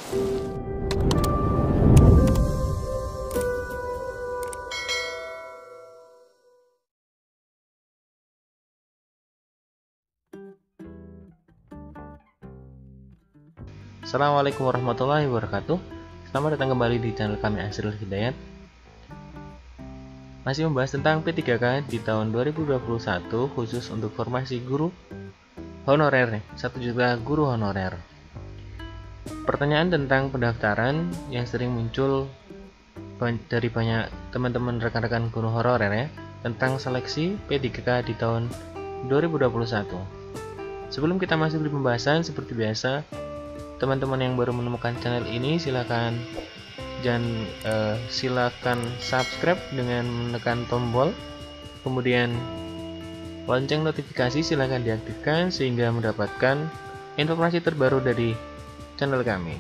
Assalamualaikum warahmatullahi wabarakatuh. Selamat datang kembali di channel kami Asrul Hidayat. Masih membahas tentang P3K di tahun 2021 khusus untuk formasi guru honorer, 1 juta guru honorer. Pertanyaan tentang pendaftaran yang sering muncul dari banyak teman-teman rekan-rekan guru honorer ya, tentang seleksi P3K di tahun 2021. Sebelum kita masuk di pembahasan, seperti biasa, teman-teman yang baru menemukan channel ini silakan subscribe dengan menekan tombol, kemudian lonceng notifikasi silakan diaktifkan sehingga mendapatkan informasi terbaru dari channel kami.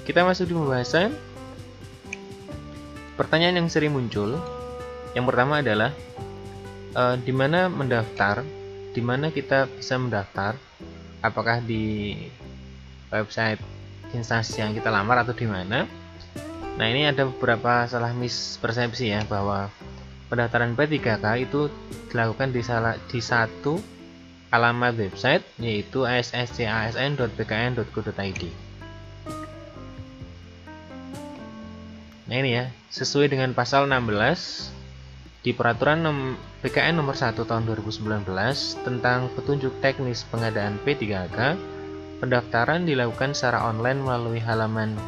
Kita masuk di pembahasan. Pertanyaan yang sering muncul, yang pertama adalah di mana mendaftar, di mana kita bisa mendaftar, apakah di website instansi yang kita lamar atau di mana. Nah, ini ada beberapa salah mispersepsi ya, bahwa pendaftaran P3K itu dilakukan di satu alamat website, yaitu sscasn.bkn.go.id. Nah, ini ya, sesuai dengan pasal 16 di Peraturan BKN nomor 1 tahun 2019 tentang petunjuk teknis pengadaan P3K, pendaftaran dilakukan secara online melalui laman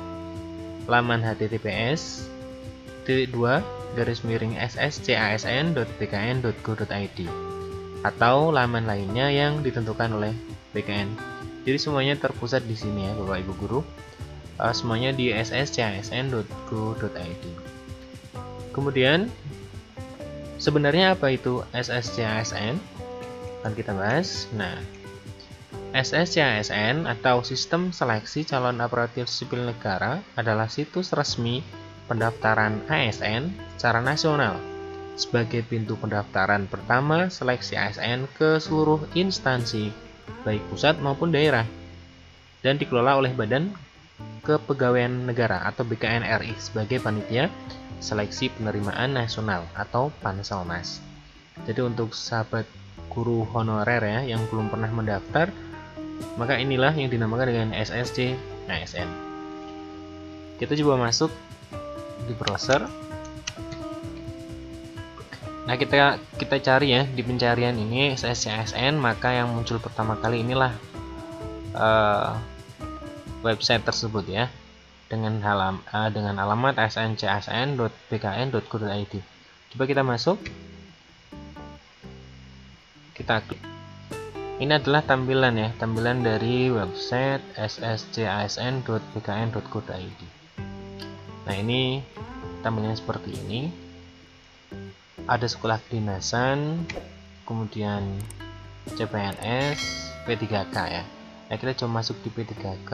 https://sscasn.bkn.go.id atau laman lainnya yang ditentukan oleh BKN. Jadi semuanya terpusat di sini ya, Bapak Ibu guru. Semuanya di sscasn.go.id. Kemudian sebenarnya apa itu SSCASN? Akan kita bahas. Nah, SSCASN atau Sistem Seleksi Calon Aparatur Sipil Negara adalah situs resmi pendaftaran ASN secara nasional sebagai pintu pendaftaran pertama seleksi ASN ke seluruh instansi, baik pusat maupun daerah, dan dikelola oleh Badan Kepegawaian Negara atau BKN RI sebagai panitia seleksi penerimaan nasional atau Panselnas. Jadi untuk sahabat guru honorer ya yang belum pernah mendaftar, maka inilah yang dinamakan dengan SSC ASN. Kita coba masuk di browser. Nah, kita cari ya di pencarian ini SSC ASN, maka yang muncul pertama kali inilah website tersebut ya, dengan alamat sncasn.bkn.go.id. Coba kita masuk, kita klik. Ini adalah tampilan dari website sscasn.bkn.go.id. Nah, ini tampilannya seperti ini. Ada sekolah kedinasan, kemudian CPNS, P3K ya. Nah, kita coba masuk di P3K.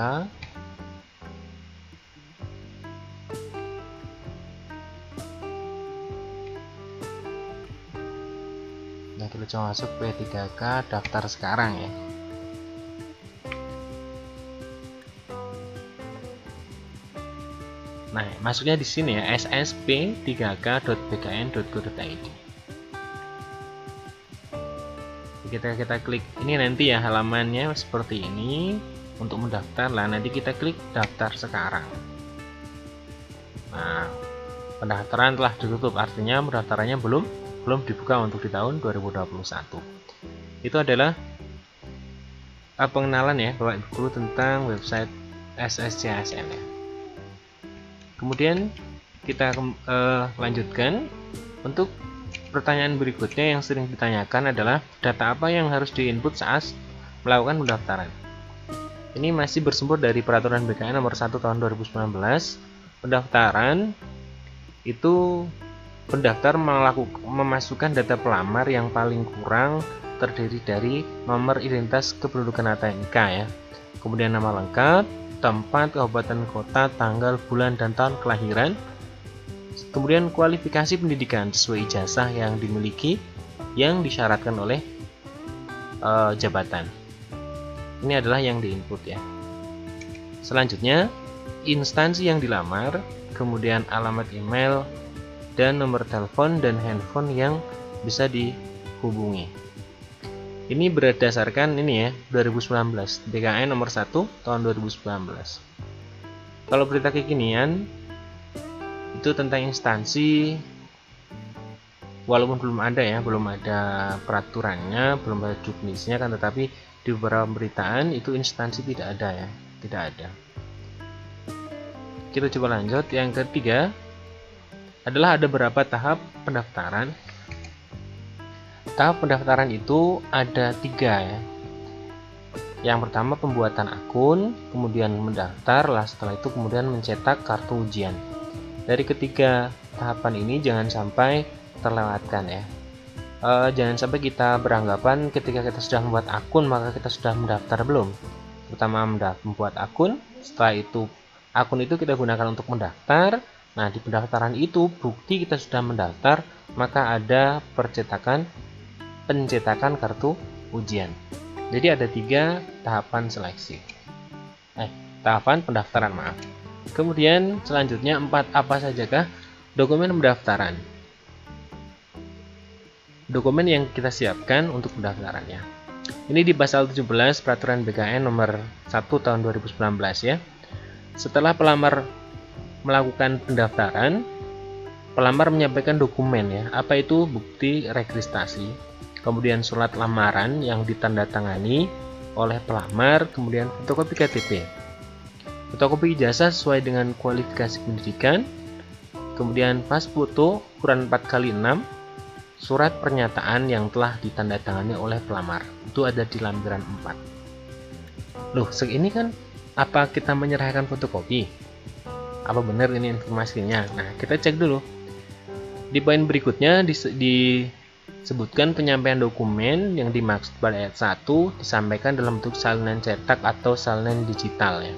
Nah, kita coba masuk P3K daftar sekarang ya. Nah, masuknya di sini ya, ssp3k.bkn.go.id. Kita klik ini, nanti ya halamannya seperti ini untuk mendaftar. Lah, nanti kita klik daftar sekarang. Nah, pendaftaran telah ditutup, artinya pendaftarannya belum dibuka untuk di tahun 2021. Itu adalah pengenalan ya Bapak Ibu guru tentang website SSCASN ya. Kemudian kita lanjutkan. Untuk pertanyaan berikutnya yang sering ditanyakan adalah data apa yang harus diinput saat melakukan pendaftaran. Ini masih bersumber dari Peraturan BKN nomor 1 tahun 2019. Pendaftaran itu pendaftar memasukkan data pelamar yang paling kurang terdiri dari nomor identitas kependudukan atau NIK ya, kemudian nama lengkap, tempat, kabupaten, kota, tanggal, bulan, dan tahun kelahiran, kemudian kualifikasi pendidikan sesuai ijazah yang dimiliki yang disyaratkan oleh jabatan. Ini adalah yang diinput ya. Selanjutnya, instansi yang dilamar, kemudian alamat email, dan nomor telepon dan handphone yang bisa dihubungi. Ini berdasarkan ini ya, 2019, BKN nomor 1 tahun 2019. Kalau berita kekinian itu tentang instansi, walaupun belum ada ya, belum ada peraturannya, belum ada juknisnya kan, tetapi di beberapa pemberitaan itu instansi tidak ada ya, tidak ada. Kita coba lanjut. Yang ketiga adalah ada berapa tahap pendaftaran. Tahap pendaftaran itu ada 3 ya. Yang pertama pembuatan akun, kemudian mendaftar, setelah itu kemudian mencetak kartu ujian. Dari ketiga tahapan ini jangan sampai terlewatkan ya. Jangan sampai kita beranggapan ketika kita sudah membuat akun maka kita sudah mendaftar, belum. Pertama membuat akun, setelah itu akun itu kita gunakan untuk mendaftar. Nah, di pendaftaran itu bukti kita sudah mendaftar, maka ada pencetakan kartu ujian. Jadi ada 3 tahapan seleksi. Tahapan pendaftaran, maaf. Kemudian selanjutnya 4, apa sajakah dokumen pendaftaran? Dokumen yang kita siapkan untuk pendaftarannya. Ini di pasal 17 peraturan BKN nomor 1 tahun 2019 ya. Setelah pelamar melakukan pendaftaran, pelamar menyampaikan dokumen ya. Apa itu? Bukti registrasi, kemudian surat lamaran yang ditandatangani oleh pelamar, kemudian fotokopi KTP, fotokopi ijazah sesuai dengan kualifikasi pendidikan, kemudian pas foto ukuran 4x6, surat pernyataan yang telah ditandatangani oleh pelamar. Itu ada di lampiran 4. Loh, ini kan apa kita menyerahkan fotokopi? Apa benar ini informasinya? Nah, kita cek dulu. Di poin berikutnya disebutkan penyampaian dokumen yang dimaksud pada ayat 1 disampaikan dalam bentuk salinan cetak atau salinan digital ya.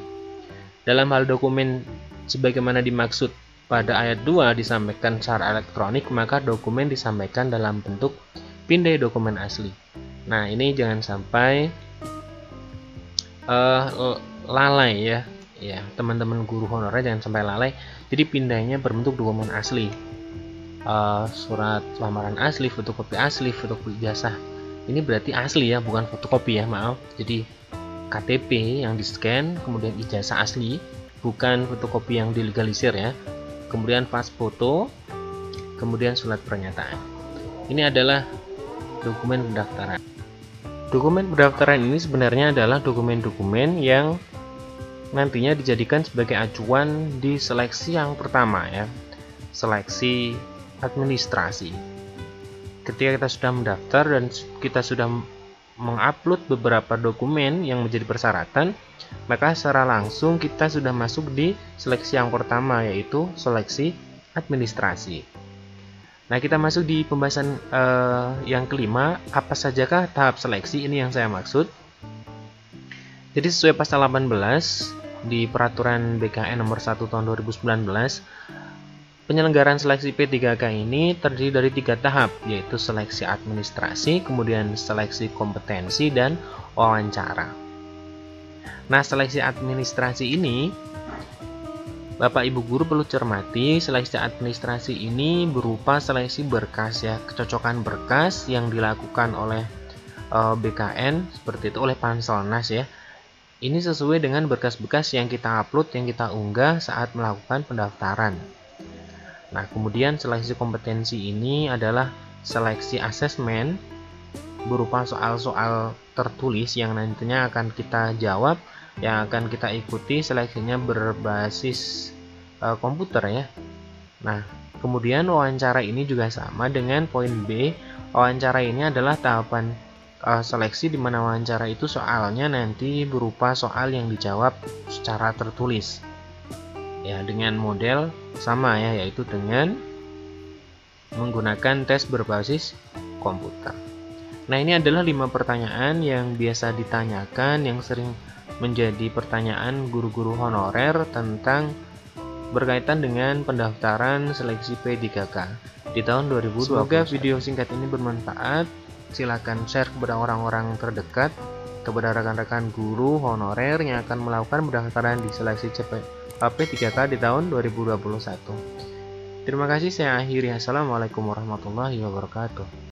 Dalam hal dokumen sebagaimana dimaksud pada ayat 2 disampaikan secara elektronik, maka dokumen disampaikan dalam bentuk pindai dokumen asli. Nah, ini jangan sampai lalai ya. Ya, teman-teman guru honorer jangan sampai lalai. Jadi pindainya berbentuk dokumen asli. Surat lamaran asli, fotokopi ijazah. Ini berarti asli ya, bukan fotokopi ya, maaf. Jadi KTP yang di-scan, kemudian ijazah asli, bukan fotokopi yang dilegalisir ya. Kemudian pas foto, kemudian surat pernyataan. Ini adalah dokumen pendaftaran. Dokumen pendaftaran ini sebenarnya adalah dokumen-dokumen yang nantinya dijadikan sebagai acuan di seleksi yang pertama ya, seleksi administrasi. Ketika kita sudah mendaftar dan kita sudah mengupload beberapa dokumen yang menjadi persyaratan, maka secara langsung kita sudah masuk di seleksi yang pertama, yaitu seleksi administrasi. Nah, kita masuk di pembahasan yang kelima. Apa sajakah tahap seleksi? Ini yang saya maksud. Jadi sesuai pasal 18 di peraturan BKN nomor 1 tahun 2019, penyelenggaraan seleksi P3K ini terdiri dari 3 tahap, yaitu seleksi administrasi, kemudian seleksi kompetensi, dan wawancara. Nah, seleksi administrasi ini Bapak Ibu guru perlu cermati. Seleksi administrasi ini berupa seleksi berkas ya, kecocokan berkas yang dilakukan oleh BKN, seperti itu, oleh Panselnas ya. Ini sesuai dengan berkas-berkas yang kita upload, yang kita unggah saat melakukan pendaftaran. Nah, kemudian seleksi kompetensi ini adalah seleksi asesmen berupa soal-soal tertulis yang nantinya akan kita jawab, yang akan kita ikuti. Seleksinya berbasis komputer ya. Nah, kemudian wawancara ini juga sama dengan poin B. Wawancara ini adalah tahapan seleksi di mana wawancara itu soalnya nanti berupa soal yang dijawab secara tertulis ya, dengan model sama ya, yaitu dengan menggunakan tes berbasis komputer. Nah, ini adalah 5 pertanyaan yang biasa ditanyakan, yang sering menjadi pertanyaan guru-guru honorer tentang berkaitan dengan pendaftaran seleksi P3K di tahun 2020. Semoga video singkat ini bermanfaat. Silakan share kepada orang-orang terdekat kepada rekan-rekan guru honorer yang akan melakukan pendaftaran di seleksi CPKP 3K di tahun 2021. Terima kasih, saya akhiri. Assalamualaikum warahmatullahi wabarakatuh.